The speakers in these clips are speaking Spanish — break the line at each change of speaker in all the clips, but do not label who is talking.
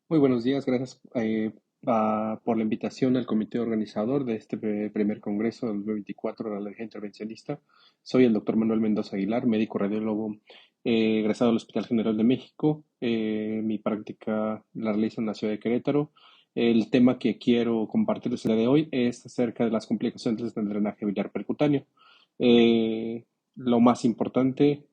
Muy buenos días, gracias por la invitación al comité organizador de este primer congreso del 2024 de la alergia intervencionista. Soy el doctor Manuel Mendoza Aguilar, médico radiólogo egresado del Hospital General de México. Mi práctica la realizo en la ciudad de Querétaro. El tema que quiero compartirles el día de hoy es acerca de las complicaciones del drenaje biliar percutáneo. Eh, lo más importante,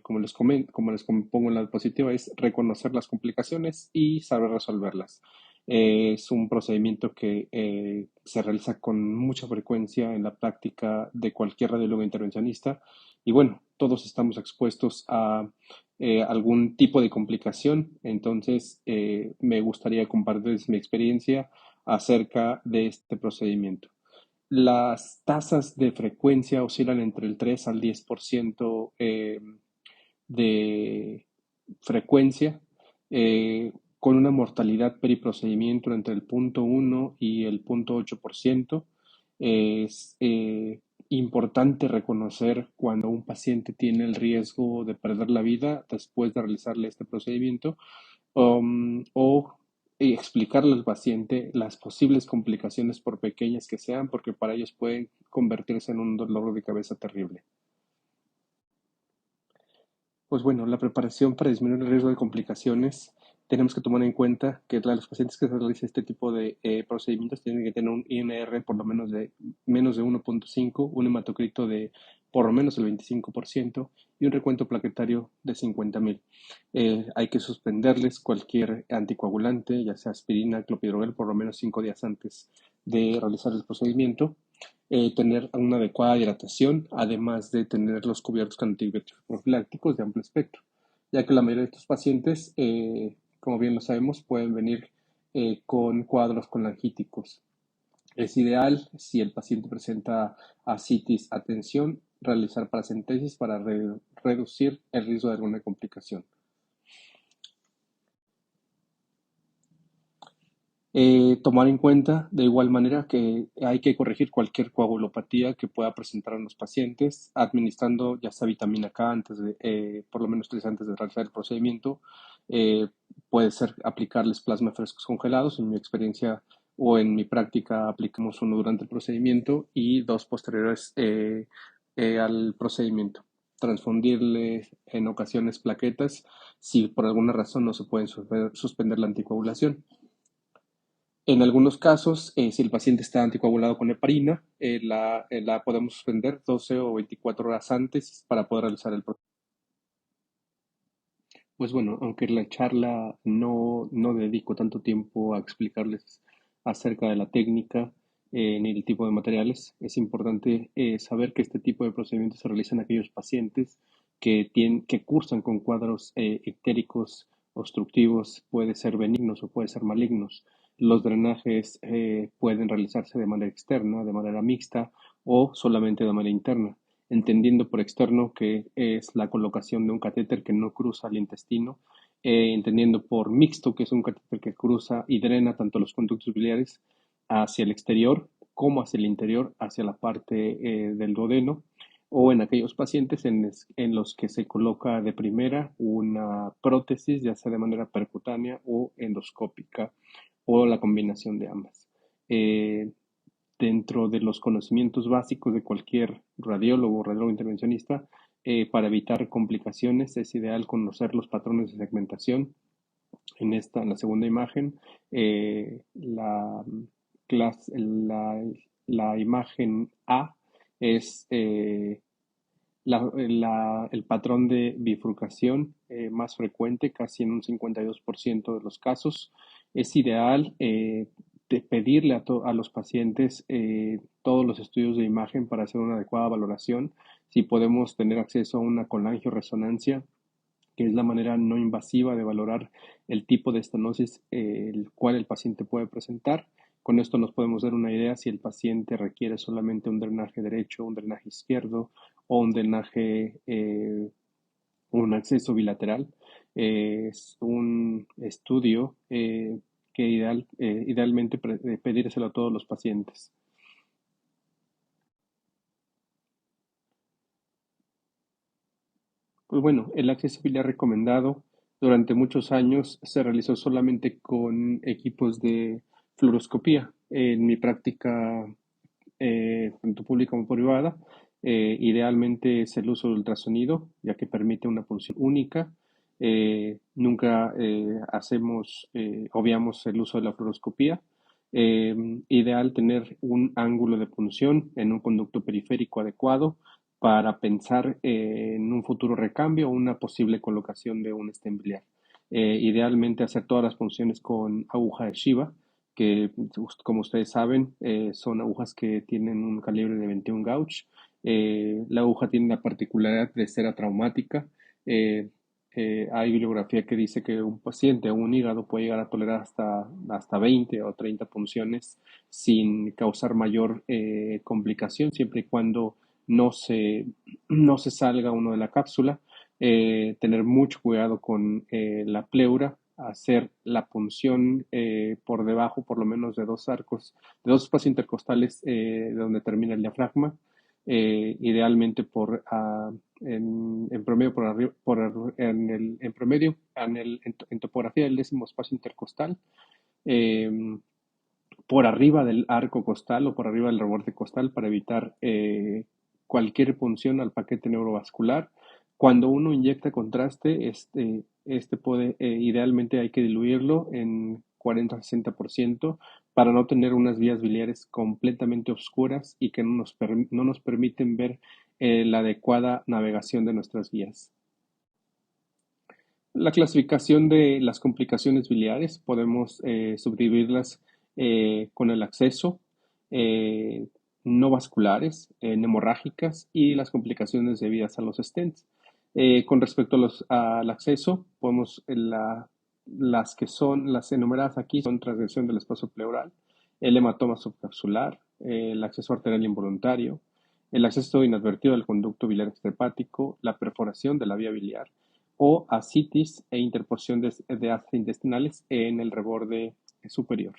como les pongo en la diapositiva, es reconocer las complicaciones y saber resolverlas. Es un procedimiento que se realiza con mucha frecuencia en la práctica de cualquier radiólogo intervencionista y bueno, todos estamos expuestos a algún tipo de complicación, entonces me gustaría compartirles mi experiencia acerca de este procedimiento. Las tasas de frecuencia oscilan entre el 3 al 10% de frecuencia, con una mortalidad periprocedimiento entre el 0,1 y el 0,8%. Es importante reconocer cuando un paciente tiene el riesgo de perder la vida después de realizarle este procedimiento, o explicarle al paciente las posibles complicaciones por pequeñas que sean, porque para ellos pueden convertirse en un dolor de cabeza terrible. Pues bueno, la preparación para disminuir el riesgo de complicaciones, tenemos que tomar en cuenta que los pacientes que se realizan este tipo de procedimientos tienen que tener un INR por lo menos de menos de 1,5, un hematocrito de por lo menos el 25% y un recuento plaquetario de 50,000. Hay que suspenderles cualquier anticoagulante, ya sea aspirina, clopidogrel, por lo menos 5 días antes de realizar el procedimiento. Tener una adecuada hidratación, además de tenerlos cubiertos con antibióticos profilácticos de amplio espectro, ya que la mayoría de estos pacientes, como bien lo sabemos, pueden venir con cuadros colangíticos. Es ideal, si el paciente presenta ascitis, atención, realizar paracentesis para reducir el riesgo de alguna complicación. Tomar en cuenta de igual manera que hay que corregir cualquier coagulopatía que pueda presentar en los pacientes, administrando ya sea vitamina K antes de, por lo menos 3 antes de realizar el procedimiento. Eh, Puede ser aplicarles plasma frescos congelados. En mi experiencia o en mi práctica aplicamos uno durante el procedimiento y dos posteriores al procedimiento. Transfundirle en ocasiones plaquetas si por alguna razón no se puede suspender la anticoagulación. En algunos casos, si el paciente está anticoagulado con heparina, la podemos suspender 12 o 24 horas antes para poder realizar el procedimiento. Pues bueno, aunque en la charla no dedico tanto tiempo a explicarles acerca de la técnica ni el tipo de materiales, es importante saber que este tipo de procedimientos se realizan en aquellos pacientes que cursan con cuadros ictéricos obstructivos, puede ser benignos o puede ser malignos. Los drenajes pueden realizarse de manera externa, de manera mixta o solamente de manera interna, entendiendo por externo que es la colocación de un catéter que no cruza el intestino, entendiendo por mixto que es un catéter que cruza y drena tanto los conductos biliares hacia el exterior como hacia el interior, hacia la parte del duodeno, o en aquellos pacientes en los que se coloca de primera una prótesis, ya sea de manera percutánea o endoscópica, o la combinación de ambas. Eh, Dentro de los conocimientos básicos de cualquier radiólogo o radiólogo intervencionista, para evitar complicaciones es ideal conocer los patrones de segmentación. En la segunda imagen, la imagen A es el patrón de bifurcación más frecuente, casi en un 52% de los casos. Es ideal de pedirle a los pacientes todos los estudios de imagen para hacer una adecuada valoración. Si podemos tener acceso a una colangioresonancia, que es la manera no invasiva de valorar el tipo de estenosis el cual el paciente puede presentar. Con esto nos podemos dar una idea si el paciente requiere solamente un drenaje derecho, un drenaje izquierdo o un drenaje, un acceso bilateral. Es un estudio que idealmente pedírselo a todos los pacientes. Pues bueno, el acceso biliar recomendado Durante muchos años se realizó solamente con equipos de fluoroscopía. En mi práctica, tanto pública como privada, idealmente es el uso de ultrasonido, ya que permite una punción única. Nunca obviamos el uso de la fluoroscopía. Eh, Ideal tener un ángulo de punción en un conducto periférico adecuado para pensar en un futuro recambio o una posible colocación de un stent biliar. Idealmente hacer todas las funciones con aguja de Shiva, que como ustedes saben son agujas que tienen un calibre de 21 gauge. La aguja tiene la particularidad de ser atraumática. Eh, Hay bibliografía que dice que un paciente o un hígado puede llegar a tolerar hasta 20 o 30 punciones sin causar mayor complicación, siempre y cuando no se, no se salga uno de la cápsula. Tener mucho cuidado con la pleura, hacer la punción por debajo por lo menos de dos arcos, de dos espacios intercostales de donde termina el diafragma, idealmente en promedio por arriba, en promedio en topografía del décimo espacio intercostal, eh, por arriba del arco costal o por arriba del reborde costal para evitar cualquier punción al paquete neurovascular. Cuando uno inyecta contraste, idealmente hay que diluirlo en 40-60% para no tener unas vías biliares completamente oscuras y que no nos permiten ver la adecuada navegación de nuestras vías. La clasificación de las complicaciones biliares podemos subdividirlas con el acceso, eh, no vasculares, hemorrágicas y las complicaciones debidas a los stents. Con respecto al acceso, las que son las enumeradas aquí son transgresión del espacio pleural, el hematoma subcapsular, el acceso arterial involuntario, el acceso inadvertido al conducto biliar extrahepático, la perforación de la vía biliar o ascitis e interposición de ácidos intestinales en el reborde superior.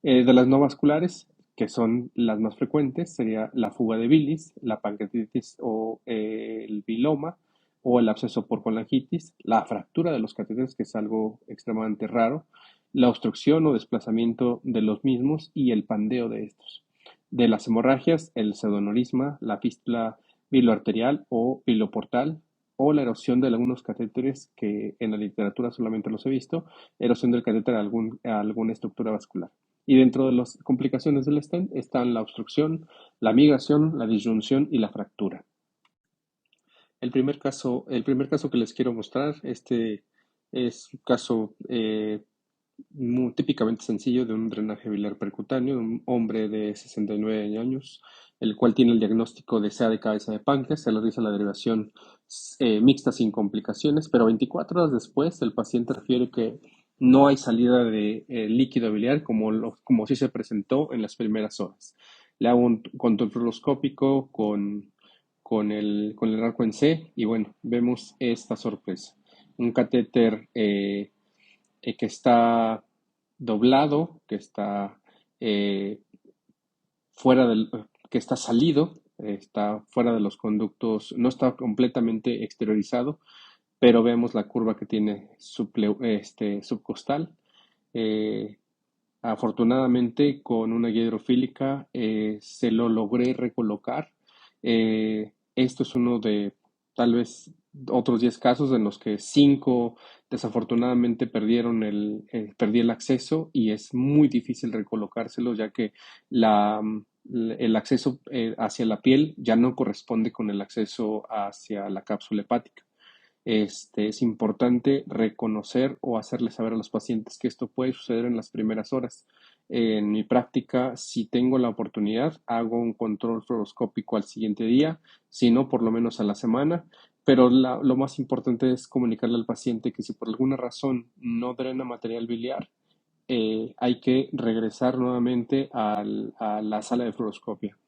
De las no vasculares, que son las más frecuentes, sería la fuga de bilis, la pancreatitis o el biloma o el absceso por colangitis, la fractura de los catéteres, que es algo extremadamente raro, la obstrucción o desplazamiento de los mismos y el pandeo de estos. De las hemorragias, el pseudoanorisma, la fístula biloarterial o biloportal, o la erosión de algunos catéteres que en la literatura solamente los he visto, erosión del catéter a alguna estructura vascular. Y dentro de las complicaciones del stent están la obstrucción, la migración, la disyunción y la fractura. El primer caso que les quiero mostrar, este es un caso muy típicamente sencillo de un drenaje biliar percutáneo, de un hombre de 69 años, el cual tiene el diagnóstico de SEA de cabeza de páncreas, se le realiza la derivación mixta sin complicaciones, pero 24 horas después el paciente refiere que no hay salida de líquido biliar como sí se presentó en las primeras horas. Le hago un control fluoroscópico con el arco en C y bueno, vemos esta sorpresa. Un catéter que está doblado, eh, que está salido, está fuera de los conductos, no está completamente exteriorizado, pero vemos la curva que tiene subcostal. Eh, Afortunadamente, con una guía hidrofílica se lo logré recolocar. Esto es uno de tal vez otros 10 casos en los que 5 desafortunadamente perdí el acceso y es muy difícil recolocárselo ya que el acceso hacia la piel ya no corresponde con el acceso hacia la cápsula hepática. Es importante reconocer o hacerle saber a los pacientes que esto puede suceder en las primeras horas. En mi práctica, si tengo la oportunidad, hago un control fluoroscópico al siguiente día, si no, por lo menos a la semana. Pero lo más importante es comunicarle al paciente que si por alguna razón no drena material biliar, hay que regresar nuevamente a la sala de fluoroscopia.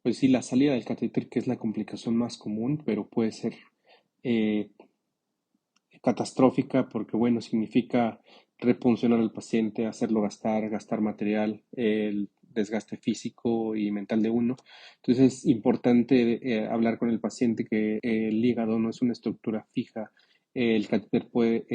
Pues sí, la salida del catéter, que es la complicación más común, pero puede ser eh, catastrófica porque, bueno, significa repuncionar al paciente, hacerlo gastar material, desgaste físico y mental de uno. Entonces es importante hablar con el paciente que el hígado no es una estructura fija. El catéter puede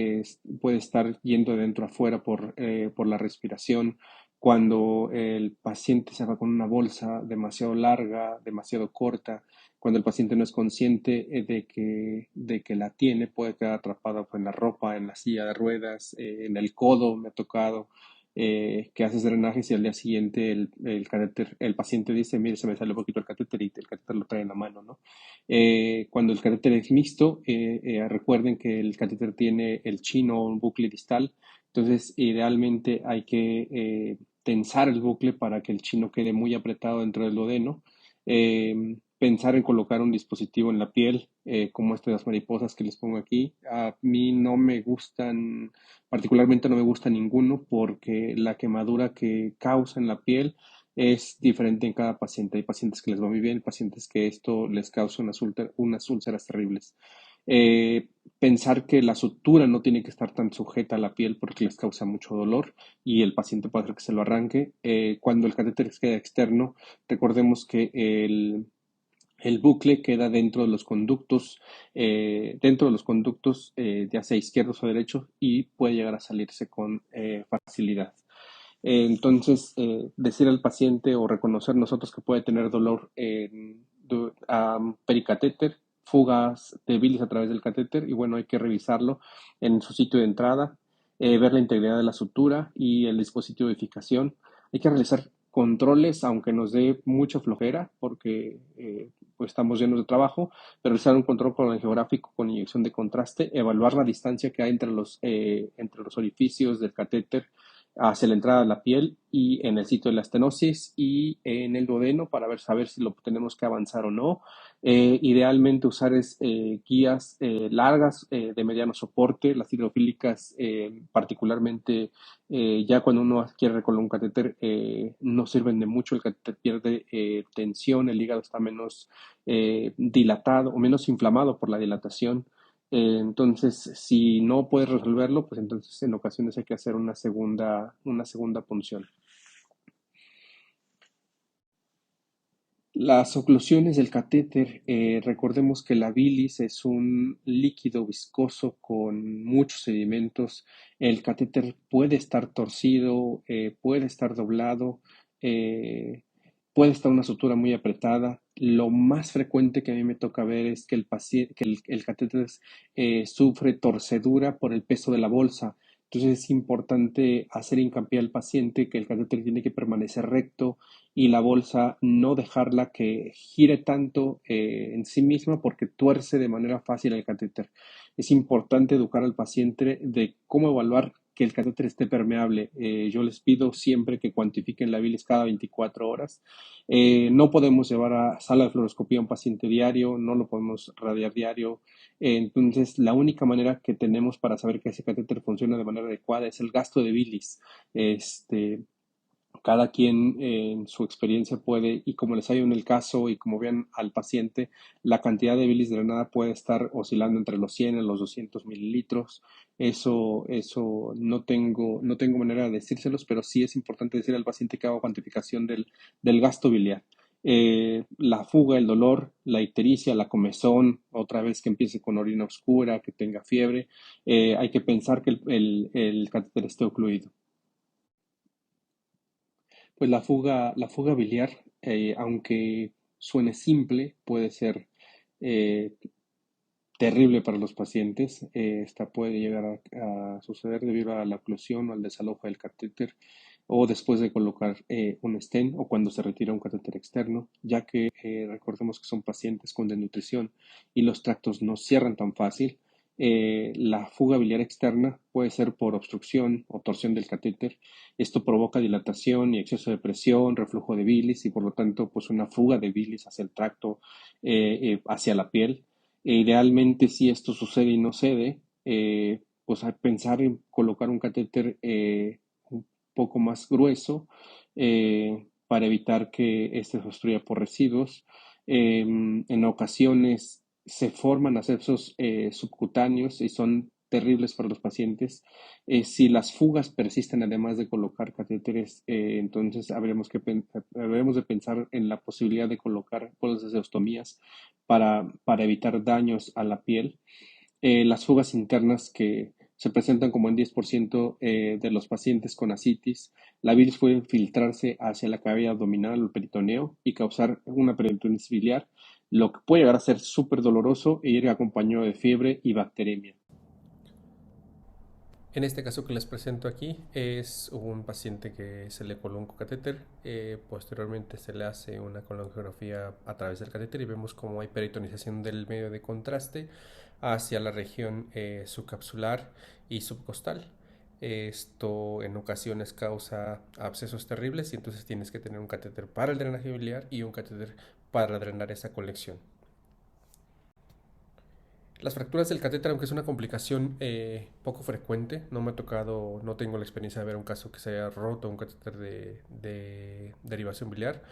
estar yendo de dentro a afuera por la respiración. Cuando el paciente se va con una bolsa demasiado larga, demasiado corta, cuando el paciente no es consciente de que la tiene, puede quedar atrapado en la ropa, en la silla de ruedas, en el codo, me ha tocado, que haces drenajes y al día siguiente el catéter, el paciente dice, mire, se me sale un poquito el catéter y el catéter lo trae en la mano, ¿no? Cuando el catéter es mixto, recuerden que el catéter tiene el chino o un bucle distal, entonces idealmente hay que tensar el bucle para que el chino quede muy apretado dentro del duodeno. Pensar en colocar un dispositivo en la piel, como este de las mariposas que les pongo aquí. A mí no me gustan, particularmente no me gusta ninguno porque la quemadura que causa en la piel es diferente en cada paciente. Hay pacientes que les va muy bien, pacientes que esto les causa unas úlceras terribles. Eh, Pensar que la sutura no tiene que estar tan sujeta a la piel porque les causa mucho dolor y el paciente puede hacer que se lo arranque. Cuando el catéter queda externo, recordemos que el bucle queda dentro de los conductos, ya sea izquierdos o derechos, y puede llegar a salirse con facilidad. Decir al paciente o reconocer nosotros que puede tener dolor en pericatéter, fugas de bilis a través del catéter, y bueno, hay que revisarlo en su sitio de entrada, ver la integridad de la sutura y el dispositivo de fijación. Hay que realizar controles, aunque nos dé mucha flojera, porque pues estamos llenos de trabajo, pero realizar un control coronográfico con inyección de contraste, evaluar la distancia que hay entre los orificios del catéter hacia la entrada de la piel y en el sitio de la estenosis y en el duodeno para saber si lo tenemos que avanzar o no. Idealmente usar guías largas de mediano soporte, las hidrofílicas particularmente ya cuando uno quiere recolocar un catéter no sirven de mucho, el catéter pierde tensión, el hígado está menos dilatado o menos inflamado por la dilatación. Entonces, si no puedes resolverlo, pues entonces en ocasiones hay que hacer una segunda punción. Las oclusiones del catéter, recordemos que la bilis es un líquido viscoso con muchos sedimentos. El catéter puede estar torcido, puede estar doblado, eh, puede estar una sutura muy apretada. Lo más frecuente que a mí me toca ver es que el catéter sufre torcedura por el peso de la bolsa. Entonces es importante hacer hincapié al paciente que el catéter tiene que permanecer recto y la bolsa no dejarla que gire tanto en sí misma porque tuerce de manera fácil el catéter. Es importante educar al paciente de cómo evaluar que el catéter esté permeable. Yo les pido siempre que cuantifiquen la bilis cada 24 horas. No podemos llevar a sala de fluoroscopía a un paciente diario, no lo podemos radiar diario. Entonces, la única manera que tenemos para saber que ese catéter funciona de manera adecuada es el gasto de bilis. Este, Cada quien en su experiencia puede, y como les hallo en el caso y como vean al paciente, la cantidad de bilis drenada puede estar oscilando entre los 100 y los 200 mililitros. Eso no tengo manera de decírselos, pero sí es importante decir al paciente que haga cuantificación del gasto biliar. La fuga, el dolor, la ictericia, la comezón, otra vez que empiece con orina oscura, que tenga fiebre, hay que pensar que el catéter esté ocluido. Pues la fuga biliar, aunque suene simple, puede ser eh, terrible para los pacientes. Esta puede llegar a suceder debido a la oclusión o al desalojo del catéter o después de colocar un stent o cuando se retira un catéter externo, ya que recordemos que son pacientes con desnutrición y los tractos no cierran tan fácil. La fuga biliar externa puede ser por obstrucción o torsión del catéter. Esto provoca dilatación y exceso de presión, reflujo de bilis y por lo tanto pues una fuga de bilis hacia el tracto, hacia la piel. Idealmente, si esto sucede y no cede, pues hay que pensar en colocar un catéter un poco más grueso para evitar que este se obstruya por residuos. En ocasiones se forman abscesos subcutáneos y son terribles para los pacientes. Si las fugas persisten además de colocar catéteres, entonces habremos de pensar en la posibilidad de colocar bolsas de ostomías para evitar daños a la piel. Las fugas internas que se presentan como en 10% de los pacientes con ascitis, la bilis puede filtrarse hacia la cavidad abdominal o el peritoneo y causar una peritonitis biliar, lo que puede llegar a ser súper doloroso e ir acompañado de fiebre y bacteremia.
En este caso que les presento aquí es un paciente que se le coló un catéter, posteriormente se le hace una colonografía a través del catéter y vemos cómo hay peritonización del medio de contraste hacia la región subcapsular y subcostal. Esto en ocasiones causa abscesos terribles y entonces tienes que tener un catéter para el drenaje biliar y un catéter para drenar esa colección. Las fracturas del catéter, aunque es una complicación poco frecuente, no me ha tocado, no tengo la experiencia de ver un caso que se haya roto un catéter de derivación biliar.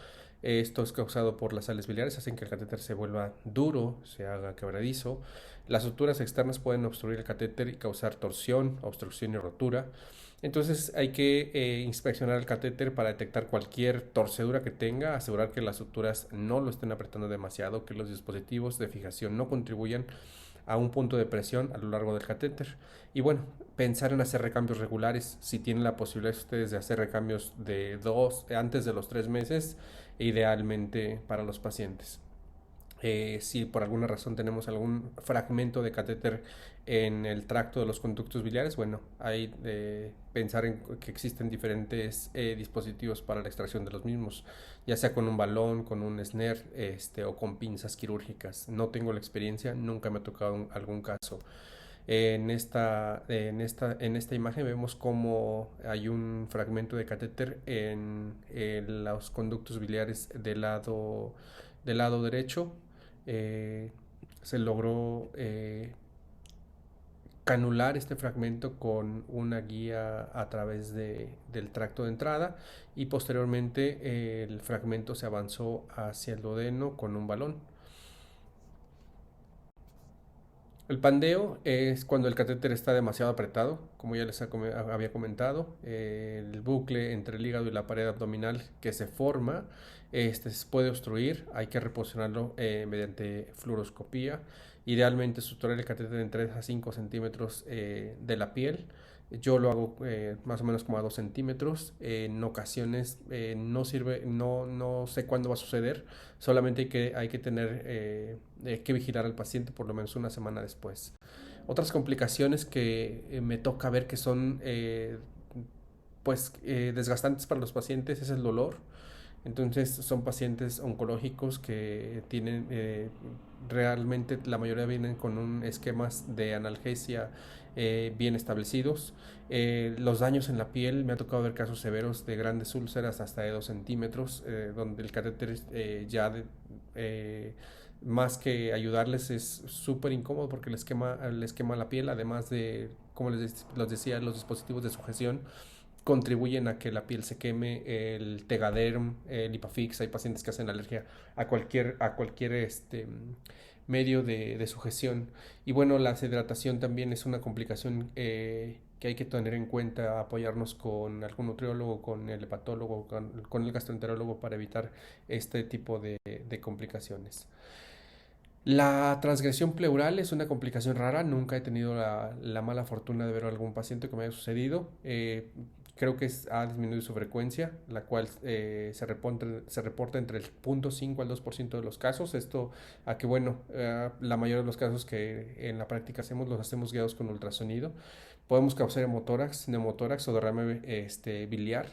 Esto es causado por las sales biliares, hacen que el catéter se vuelva duro, se haga quebradizo. Las suturas externas pueden obstruir el catéter y causar torsión, obstrucción y rotura. Entonces hay que inspeccionar el catéter para detectar cualquier torcedura que tenga, asegurar que las suturas no lo estén apretando demasiado, que los dispositivos de fijación no contribuyan a un punto de presión a lo largo del catéter. Y bueno, pensar en hacer recambios regulares. Si tienen la posibilidad ustedes de hacer recambios de antes de los 3 meses, idealmente para los pacientes. Si por alguna razón tenemos algún fragmento de catéter en el tracto de los conductos biliares, bueno, hay pensar en que existen diferentes dispositivos para la extracción de los mismos, ya sea con un balón, con un snare o con pinzas quirúrgicas. No tengo la experiencia, nunca me ha tocado algún caso. En esta imagen vemos cómo hay un fragmento de catéter en los conductos biliares del lado derecho. eh, Se logró canular este fragmento con una guía a través del tracto de entrada y posteriormente el fragmento se avanzó hacia el duodeno con un balón. El pandeo es cuando el catéter está demasiado apretado, como ya les había comentado, el bucle entre el hígado y la pared abdominal que se forma, se puede obstruir, hay que reposicionarlo mediante fluoroscopía, idealmente suturar el catéter en 3 a 5 centímetros de la piel. Yo lo hago más o menos como a 2 centímetros. En ocasiones no sirve, no sé cuándo va a suceder. Solamente hay que tener que vigilar al paciente por lo menos una semana después. Otras complicaciones que me toca ver que son desgastantes para los pacientes es el dolor. Entonces son pacientes oncológicos que tienen realmente la mayoría vienen con un esquemas de analgesia bien establecidos. Los daños en la piel, me ha tocado ver casos severos de grandes úlceras hasta de 2 centímetros, donde el catéter más que ayudarles es súper incómodo porque les quema la piel, además de, como les decía, los dispositivos de sujeción contribuyen a que la piel se queme, el Tegaderm, el Lipafix, hay pacientes que hacen alergia a cualquier medio de sujeción. Y bueno, la deshidratación también es una complicación que hay que tener en cuenta, apoyarnos con algún nutriólogo, con el hepatólogo, con el gastroenterólogo para evitar este tipo de complicaciones. La transgresión pleural es una complicación rara, nunca he tenido la mala fortuna de ver a algún paciente que me haya sucedido. Creo que ha disminuido su frecuencia, la cual se reporta entre el 0.5 al 2% de los casos. Esto a que, bueno, la mayoría de los casos que en la práctica los hacemos guiados con ultrasonido. Podemos causar hemotórax, neumotórax o derrame biliar,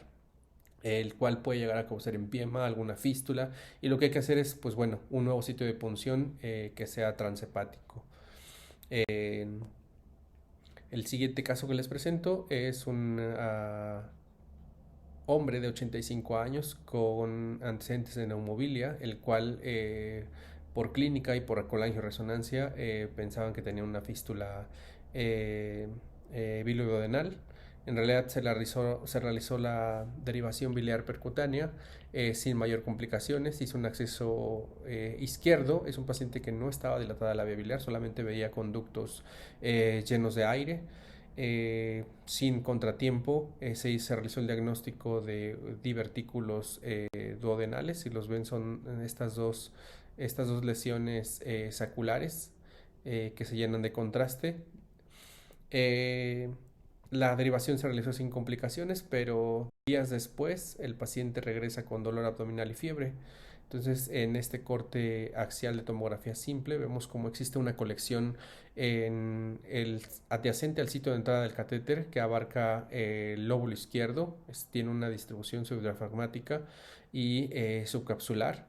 el cual puede llegar a causar empiema, alguna fístula, y lo que hay que hacer es, pues bueno, un nuevo sitio de punción que sea transhepático. Eh, el siguiente caso que les presento es un hombre de 85 años con antecedentes de neumobilia, el cual por clínica y por colangioresonancia pensaban que tenía una fístula bilioduodenal. En realidad se realizó la derivación biliar percutánea sin mayor complicaciones. Hizo un acceso izquierdo. Es un paciente que no estaba dilatada la vía biliar, solamente veía conductos llenos de aire. Sin contratiempo se realizó el diagnóstico de divertículos duodenales. Si los ven, son estas dos lesiones saculares que se llenan de contraste. Eh, la derivación se realizó sin complicaciones, pero días después el paciente regresa con dolor abdominal y fiebre. Entonces, en este corte axial de tomografía simple, vemos cómo existe una colección en el adyacente al sitio de entrada del catéter que abarca el lóbulo izquierdo, tiene una distribución subdiafragmática y subcapsular.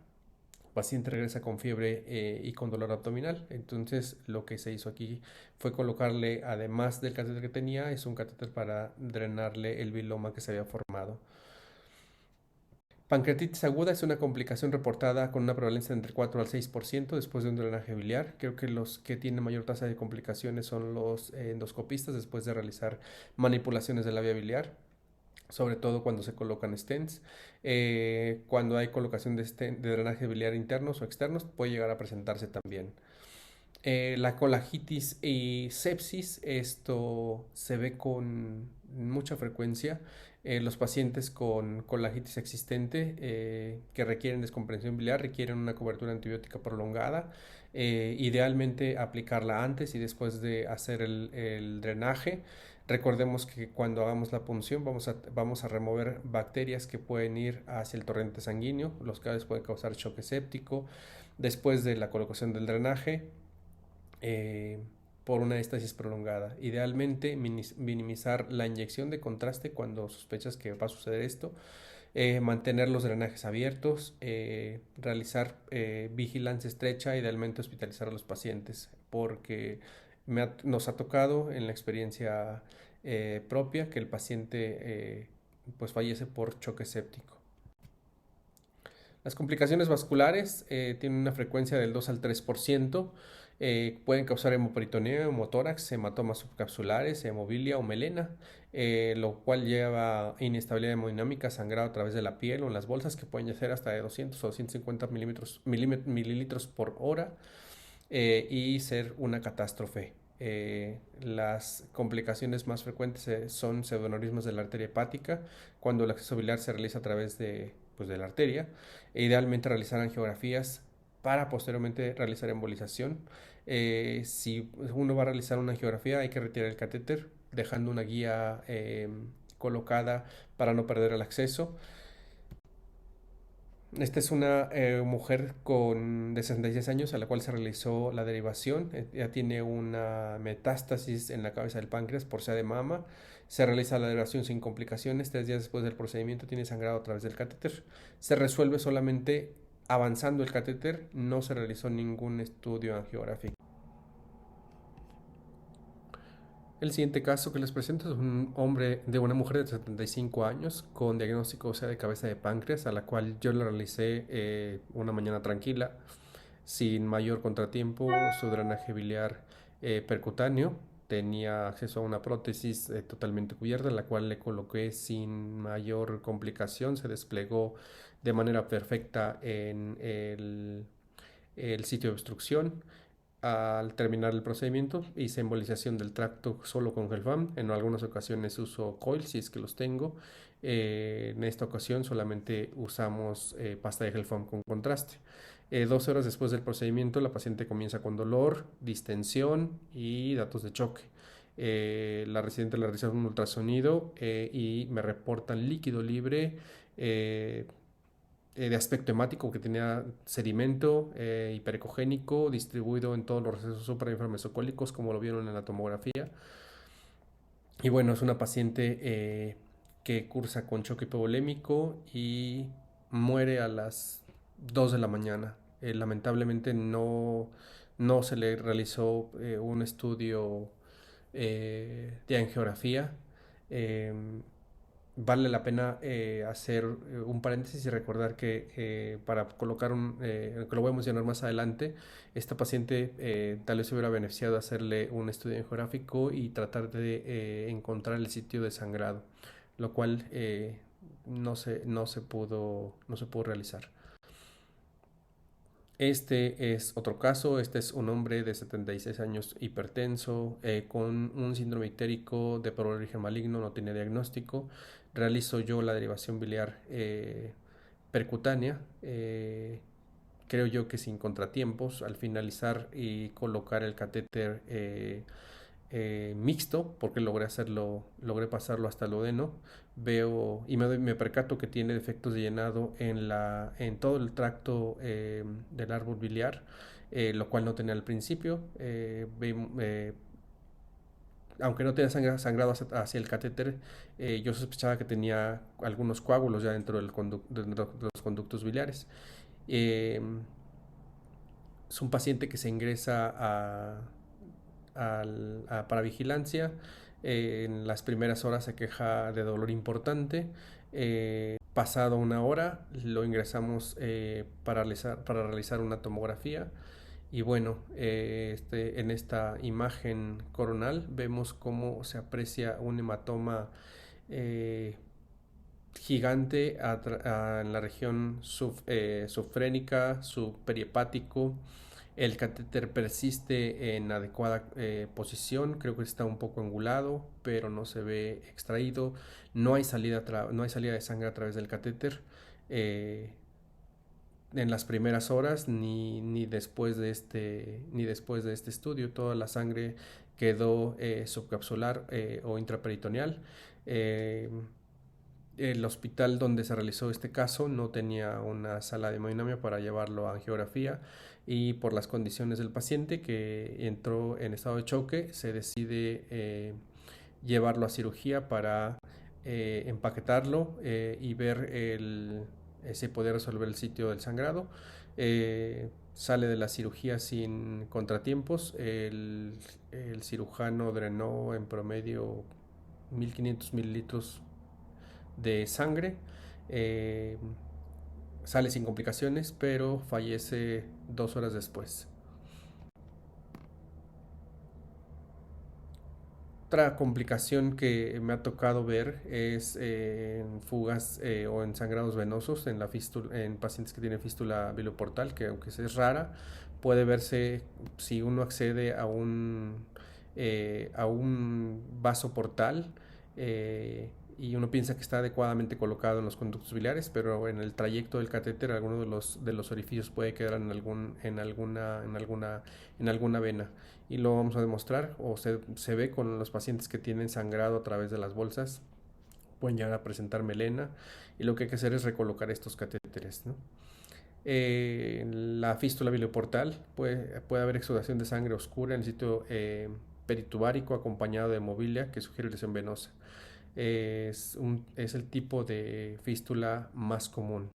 El paciente regresa con fiebre y con dolor abdominal. Entonces, lo que se hizo aquí fue colocarle, además del catéter que tenía, es un catéter para drenarle el biloma que se había formado. Pancreatitis aguda es una complicación reportada con una prevalencia de entre 4 al 6% después de un drenaje biliar. Creo que los que tienen mayor tasa de complicaciones son los endoscopistas después de realizar manipulaciones de la vía biliar, sobre todo cuando se colocan stents. Cuando hay colocación de drenaje biliar internos o externos, puede llegar a presentarse también. La colangitis y sepsis, esto se ve con mucha frecuencia. Los pacientes con colangitis existente que requieren descompresión biliar requieren una cobertura antibiótica prolongada. Idealmente aplicarla antes y después de hacer el drenaje. Recordemos que cuando hagamos la punción vamos a remover bacterias que pueden ir hacia el torrente sanguíneo, los cuales pueden causar choque séptico. Después de la colocación del drenaje, eh, por una estasis prolongada. Idealmente minimizar la inyección de contraste cuando sospechas que va a suceder esto, mantener los drenajes abiertos, realizar vigilancia estrecha, idealmente hospitalizar a los pacientes, porque nos ha tocado en la experiencia propia que el paciente pues fallece por choque séptico. Las complicaciones vasculares tienen una frecuencia del 2 al 3%. Pueden causar hemoperitoneo, hemotórax, hematomas subcapsulares, hemobilia o melena, lo cual lleva inestabilidad hemodinámica, sangrado a través de la piel o en las bolsas que pueden ser hasta de 200 o 250 mililitros por hora y ser una catástrofe. Las complicaciones más frecuentes son pseudoaneurismas de la arteria hepática, cuando el acceso biliar se realiza a través de la arteria. Idealmente realizar angiografías para posteriormente realizar embolización. Si uno va a realizar una angiografía, hay que retirar el catéter, dejando una guía colocada para no perder el acceso. Esta es una mujer de 66 años a la cual se realizó la derivación. Ya tiene una metástasis en la cabeza del páncreas por sea de mama. Se realiza la derivación sin complicaciones. 3 días después del procedimiento tiene sangrado a través del catéter. Se resuelve solamente avanzando el catéter. No se realizó ningún estudio angiográfico. El siguiente caso que les presento es un hombre de una mujer de 75 años con diagnóstico ósea de cabeza de páncreas, a la cual yo le realicé una mañana tranquila, sin mayor contratiempo, su drenaje biliar percutáneo. Tenía acceso a una prótesis totalmente cubierta, en la cual le coloqué sin mayor complicación. Se desplegó de manera perfecta en el sitio de obstrucción. Al terminar el procedimiento hice embolización del tracto solo con Gelfam. En algunas ocasiones uso coil si es que los tengo. En esta ocasión solamente usamos pasta de Gelfam con contraste. 2 horas después del procedimiento la paciente comienza con dolor, distensión y datos de choque. La residente le realizaron un ultrasonido y me reportan líquido libre de aspecto hemático, que tenía sedimento hiperecogénico distribuido en todos los recesos suprainframesocólicos, como lo vieron en la tomografía. Y bueno, es una paciente que cursa con choque hipovolémico y muere a las 2 de la mañana. Lamentablemente no se le realizó un estudio de angiografía. vale la pena hacer un paréntesis y recordar que para colocar que lo voy a mencionar más adelante, esta paciente tal vez se hubiera beneficiado de hacerle un estudio angiográfico y tratar de encontrar el sitio de sangrado, lo cual no se pudo realizar. Este es otro caso, este es un hombre de 76 años hipertenso, con un síndrome ictérico de por origen maligno, no tiene diagnóstico. Realizo yo la derivación biliar percutánea, creo yo que sin contratiempos, al finalizar y colocar el catéter mixto, porque logré pasarlo hasta el odeno. Veo y me percato que tiene defectos de llenado en todo el tracto del árbol biliar, lo cual no tenía al principio. Aunque no tenía sangrado hacia el catéter, yo sospechaba que tenía algunos coágulos ya dentro de los conductos biliares. Eh, es un paciente que se ingresa para vigilancia. En las primeras horas se queja de dolor importante. Pasado una hora lo ingresamos para realizar una tomografía. Y bueno, en esta imagen coronal vemos cómo se aprecia un hematoma eh, gigante en la región subfrénica, subperiepático. El catéter persiste en adecuada posición, creo que está un poco angulado, pero no se ve extraído. No hay salida de sangre a través del catéter eh, en las primeras horas ni después de este estudio. Toda la sangre quedó subcapsular o intraperitoneal. Eh, el hospital donde se realizó este caso no tenía una sala de hemodinamia para llevarlo a angiografía, y por las condiciones del paciente que entró en estado de choque se decide llevarlo a cirugía para empaquetarlo y ver si puede resolver el sitio del sangrado. Sale de la cirugía sin contratiempos. El cirujano drenó en promedio 1500 mililitros de sangre. Eh, Sale sin complicaciones, pero fallece 2 horas después. Otra complicación que me ha tocado ver es en fugas o en sangrados venosos en pacientes que tienen fístula bilioportal, que aunque es rara, puede verse si uno accede a un vaso portal y uno piensa que está adecuadamente colocado en los conductos biliares, pero en el trayecto del catéter alguno de los orificios puede quedar en alguna vena, y lo vamos a demostrar, o se ve con los pacientes que tienen sangrado a través de las bolsas, pueden llegar a presentar melena, y lo que hay que hacer es recolocar estos catéteres, ¿no? La fístula bilioportal puede haber exudación de sangre oscura en el sitio peritubárico acompañado de hemobilia que sugiere lesión venosa. Es el tipo de fístula más común.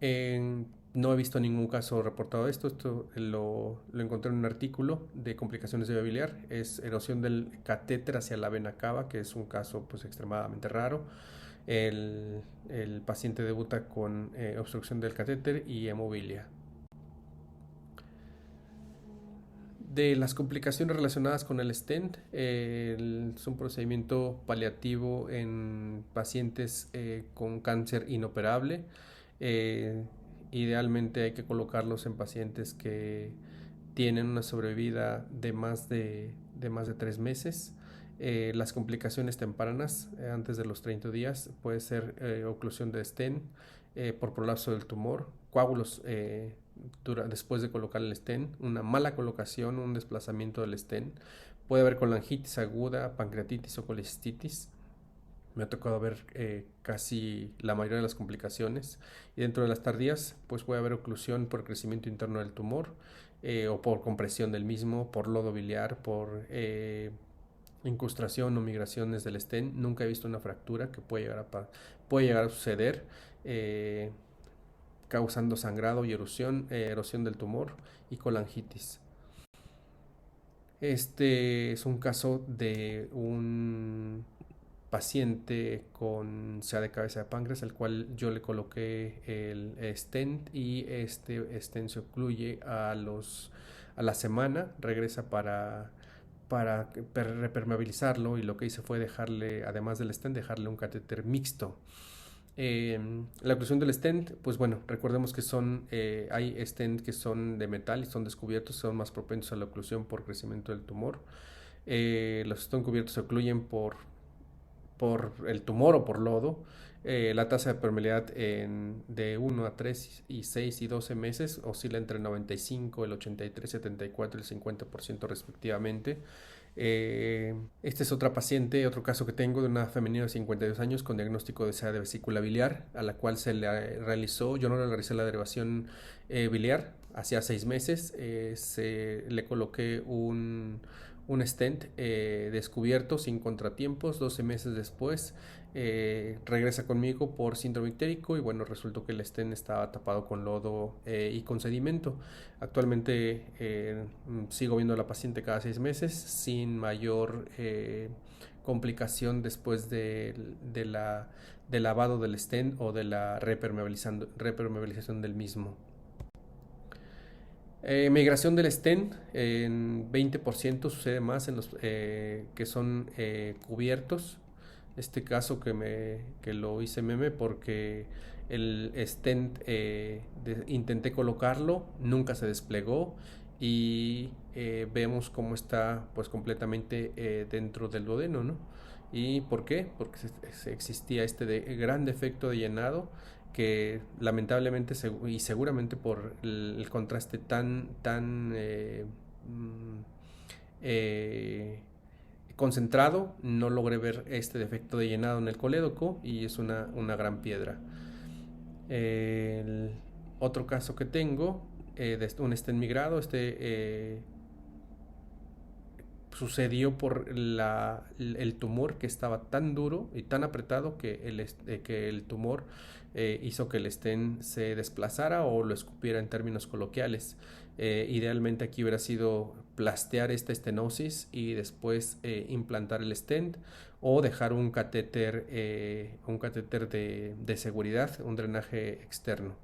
No he visto ningún caso reportado de esto. Esto lo encontré en un artículo de complicaciones de vía biliar. Es erosión del catéter hacia la vena cava, que es un caso pues extremadamente raro. El paciente debuta con obstrucción del catéter y hemobilia. De las complicaciones relacionadas con el stent, es un procedimiento paliativo en pacientes con cáncer inoperable. Eh, Idealmente hay que colocarlos en pacientes que tienen una sobrevida de más de 3 meses. Las complicaciones tempranas, antes de los 30 días, puede ser oclusión de stent por prolapso del tumor, coágulos después de colocar el stent, una mala colocación, un desplazamiento del stent. Puede haber colangitis aguda, pancreatitis o colecistitis. Me ha tocado ver casi la mayoría de las complicaciones. Y dentro de las tardías, pues puede haber oclusión por crecimiento interno del tumor o por compresión del mismo, por lodo biliar, por incrustación o migraciones del stent. Nunca he visto una fractura que puede llegar a suceder, eh, causando sangrado y erosión del tumor y colangitis. Este es un caso de un paciente con SEA de cabeza de páncreas, al cual yo le coloqué el stent, y este stent se ocluye a la semana, regresa para repermeabilizarlo, y lo que hice fue dejarle, además del stent, dejarle un catéter mixto. La oclusión del stent, pues bueno, recordemos que hay stent que son de metal y son descubiertos, son más propensos a la oclusión por crecimiento del tumor. Los stent cubiertos se ocluyen por el tumor o por lodo. La tasa de permeabilidad de 1 a 3 y 6 y 12 meses oscila entre el 95, el 83, 74 y el 50% respectivamente. Esta es otra paciente, otro caso que tengo de una femenina de 52 años con diagnóstico de SEA de vesícula biliar, a la cual se le realizó, yo no le realicé la derivación biliar, hacía 6 meses, le coloqué un stent descubierto sin contratiempos. 12 meses después regresa conmigo por síndrome ictérico, y bueno, resultó que el stent estaba tapado con lodo y con sedimento. Actualmente sigo viendo a la paciente cada 6 meses sin mayor complicación después del lavado del stent o de la repermeabilización del mismo. Migración del stent en 20% sucede más en los que son cubiertos. Este caso que lo hice meme porque el stent intenté colocarlo, nunca se desplegó, y vemos cómo está pues completamente dentro del duodeno, ¿no? ¿Y por qué? Porque existía gran defecto de llenado, que lamentablemente y seguramente por el contraste tan mm, eh, concentrado, no logré ver este defecto de llenado en el colédoco, y es una gran piedra. El otro caso que tengo de un stent migrado, sucedió por el tumor, que estaba tan duro y tan apretado que el tumor hizo que el stent se desplazara, o lo escupiera en términos coloquiales. Idealmente aquí hubiera sido plastear esta estenosis y después implantar el stent, o dejar un catéter de seguridad, un drenaje externo.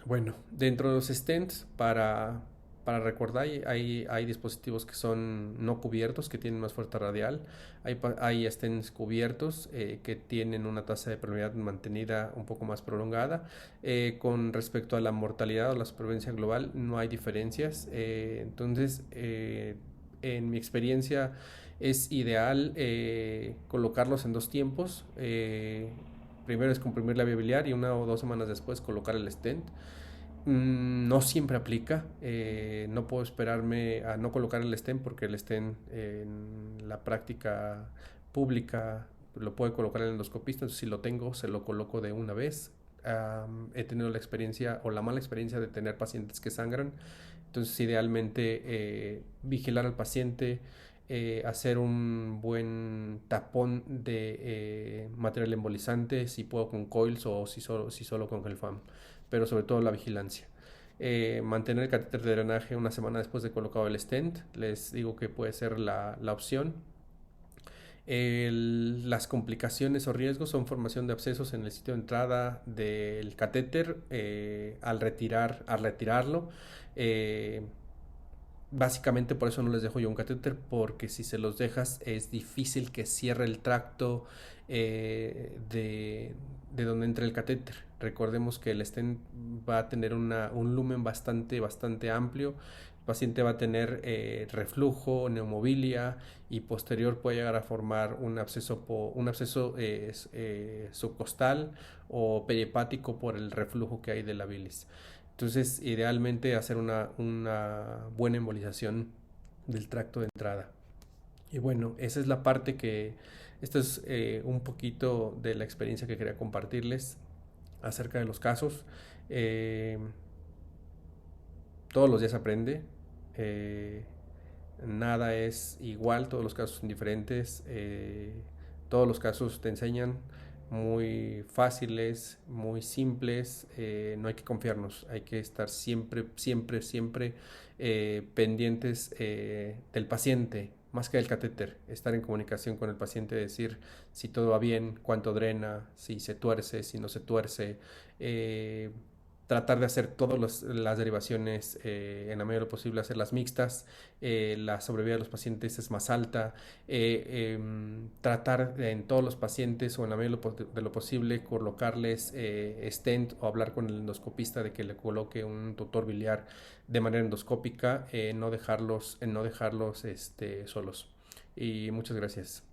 Bueno, dentro de los stents, para recordar, hay dispositivos que son no cubiertos, que tienen más fuerza radial. Hay stents cubiertos que tienen una tasa de permeabilidad mantenida un poco más prolongada. Con respecto a la mortalidad o la supervivencia global, no hay diferencias. Entonces, en mi experiencia, es ideal colocarlos en 2 tiempos. Primero es comprimir la vía biliar, y 1 o 2 semanas después colocar el stent. No siempre aplica. No puedo esperarme a no colocar el stent, porque el stent en la práctica pública lo puede colocar el endoscopista. Entonces, si lo tengo, se lo coloco de una vez. He tenido la experiencia o la mala experiencia de tener pacientes que sangran. Entonces, idealmente vigilar al paciente, hacer un buen tapón de material embolizante, si puedo con coils, o si solo con Gelfam, pero sobre todo la vigilancia. Mantener el catéter de drenaje 1 semana después de colocado el stent, les digo que puede ser la opción. Las complicaciones o riesgos son formación de abscesos en el sitio de entrada del catéter al retirarlo. Básicamente por eso no les dejo yo un catéter, porque si se los dejas es difícil que cierre el tracto de donde entra el catéter. Recordemos que el stent va a tener un lumen bastante amplio. El paciente va a tener reflujo, neumobilia, y posterior puede llegar a formar un absceso subcostal o perihepático por el reflujo que hay de la bilis. Entonces, idealmente hacer una buena embolización del tracto de entrada. Y bueno, esa es la parte esto es un poquito de la experiencia que quería compartirles acerca de los casos. Eh, todos los días aprende. eh, Nada es igual, todos los casos son diferentes. Todos los casos te enseñan, muy fáciles, muy simples. No hay que confiarnos, hay que estar siempre pendientes del paciente, más que el catéter, estar en comunicación con el paciente, decir si todo va bien, cuánto drena, si se tuerce, si no se tuerce, eh, tratar de hacer todas las derivaciones en la medida de lo posible, hacerlas mixtas, la sobrevida de los pacientes es más alta, tratar en todos los pacientes o en la medida de lo posible colocarles stent o hablar con el endoscopista de que le coloque un tutor biliar de manera endoscópica, no dejarlos solos. Y muchas gracias.